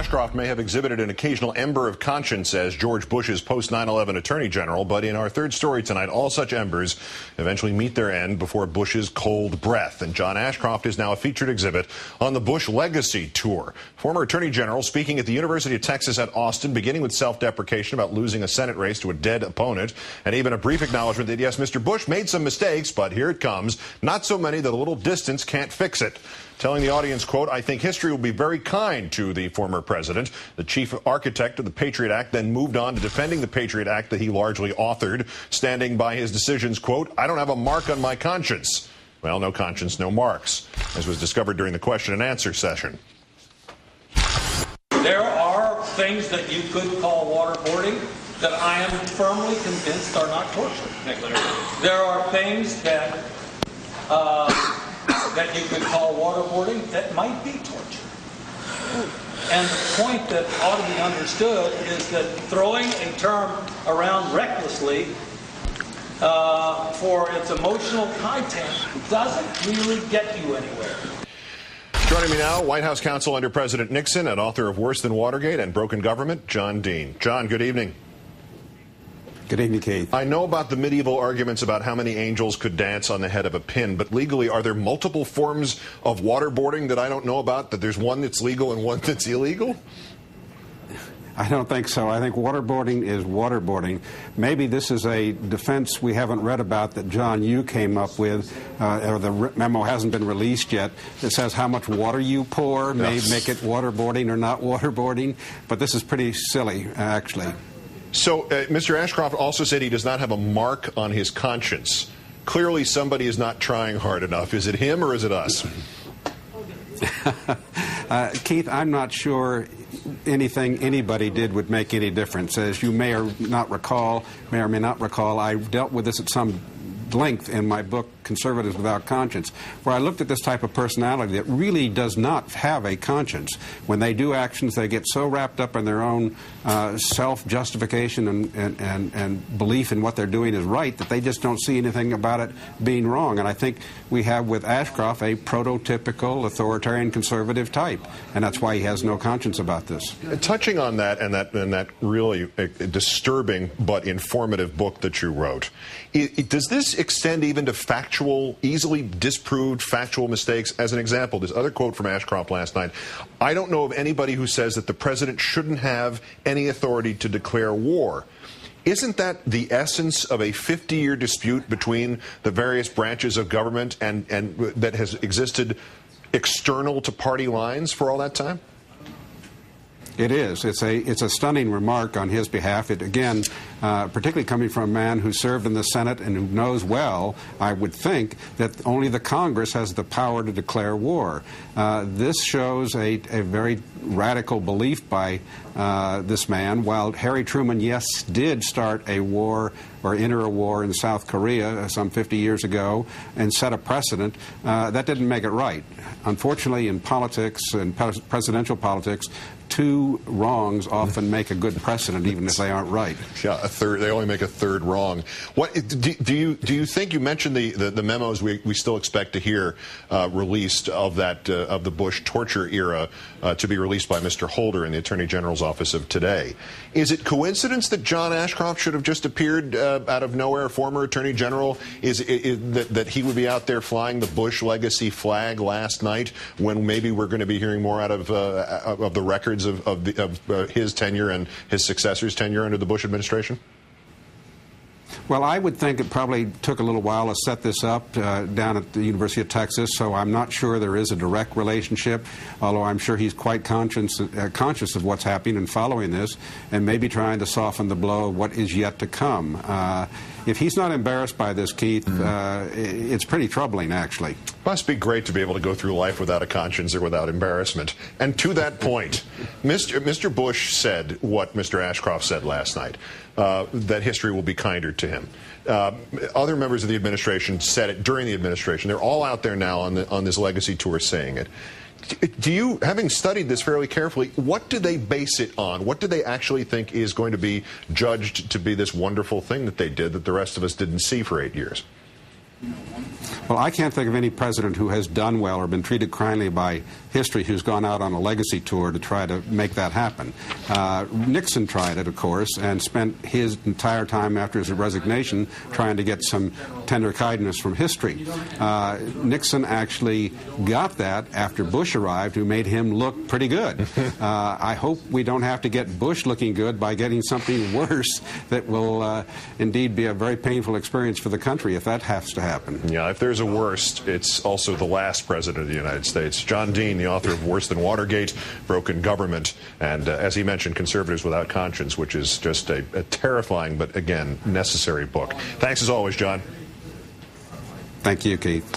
Ashcroft may have exhibited an occasional ember of conscience as George Bush's post-9/11 Attorney General, but in our third story tonight, all such embers eventually meet their end before Bush's cold breath. And John Ashcroft is now a featured exhibit on the Bush Legacy Tour. Former Attorney General speaking at the University of Texas at Austin, beginning with self-deprecation about losing a Senate race to a dead opponent, and even a brief acknowledgement that, yes, Mr. Bush made some mistakes, but here it comes. Not so many that a little distance can't fix it. Telling the audience, quote, "I think history will be very kind to the former president." The chief architect of the Patriot Act then moved on to defending the Patriot Act that he largely authored, standing by his decisions, quote, "I don't have a mark on my conscience." Well, no conscience, no marks, as was discovered during the question and answer session. There are things that you could call waterboarding that I am firmly convinced are not torture. There are things that that you could call waterboarding that might be torture. And the point that ought to be understood is that throwing a term around recklessly for its emotional content doesn't really get you anywhere. Joining me now, White House counsel under President Nixon and author of Worse Than Watergate and Broken Government, John Dean. John, good evening. Good evening, Keith. I know about the medieval arguments about how many angels could dance on the head of a pin, but legally, are there multiple forms of waterboarding that I don't know about, that there's one that's legal and one that's illegal? I don't think so. I think waterboarding is waterboarding. Maybe this is a defense we haven't read about that, John, you came up with, or the memo hasn't been released yet, that says how much water you pour may make it waterboarding or not waterboarding. But this is pretty silly, actually. So Mr. Ashcroft also said he does not have a mark on his conscience. Clearly somebody is not trying hard enough. Is it him or is it us? Keith, I'm not sure anything anybody did would make any difference. As you may or may not recall, I dealt with this at some length in my book, Conservatives Without Conscience, where I looked at this type of personality that really does not have a conscience. When they do actions, they get so wrapped up in their own self-justification and belief in what they're doing is right that they just don't see anything about it being wrong. And I think we have with Ashcroft a prototypical authoritarian conservative type, and that's why he has no conscience about this. Touching on that and that really disturbing but informative book that you wrote, does this extend even to factual, easily disproved factual mistakes? As an example, this other quote from Ashcroft last night, "I don't know of anybody who says that the president shouldn't have any authority to declare war." Isn't that the essence of a 50-year dispute between the various branches of government and that has existed external to party lines for all that time? It is. It's a stunning remark on his behalf. It, again, particularly coming from a man who served in the Senate and who knows well, I would think, that only the Congress has the power to declare war. This shows a very radical belief by this man. While Harry Truman, yes, did start a war or enter a war in South Korea some 50 years ago and set a precedent, that didn't make it right. Unfortunately, in politics and presidential politics, two wrongs often make a good precedent, even if they aren't right. Yeah, they only make a third wrong. What do you think? You mentioned the memos we still expect to hear released of the Bush torture era to be released by Mr. Holder in the Attorney General's office of today. Is it coincidence that John Ashcroft should have just appeared out of nowhere, former Attorney General? That he would be out there flying the Bush legacy flag last night when maybe we're going to be hearing more out of the records of his tenure and his successor's tenure under the Bush administration? Well, I would think it probably took a little while to set this up down at the University of Texas, so I'm not sure there is a direct relationship, although I'm sure he's quite conscious of what's happening and following this, and maybe trying to soften the blow of what is yet to come. If he's not embarrassed by this, Keith, it's pretty troubling, actually. Must be great to be able to go through life without a conscience or without embarrassment. And to that point, Mr. Bush said what Mr. Ashcroft said last night, that history will be kinder to him. Other members of the administration said it during the administration. They're all out there now on this legacy tour saying it. Do you, having studied this fairly carefully, what do they base it on? What do they actually think is going to be judged to be this wonderful thing that they did that the rest of us didn't see for 8 years? Well, I can't think of any president who has done well or been treated kindly by history who's gone out on a legacy tour to try to make that happen. Nixon tried it, of course, and spent his entire time after his resignation trying to get some tender kindness from history. Nixon actually got that after Bush arrived, who made him look pretty good. I hope we don't have to get Bush looking good by getting something worse that will indeed be a very painful experience for the country if that has to happen. Yeah, if there's a worst, it's also the last president of the United States. John Dean, the author of Worse Than Watergate, Broken Government, and as he mentioned, Conservatives Without Conscience, which is just a terrifying but, again, necessary book. Thanks as always, John. Thank you, Keith.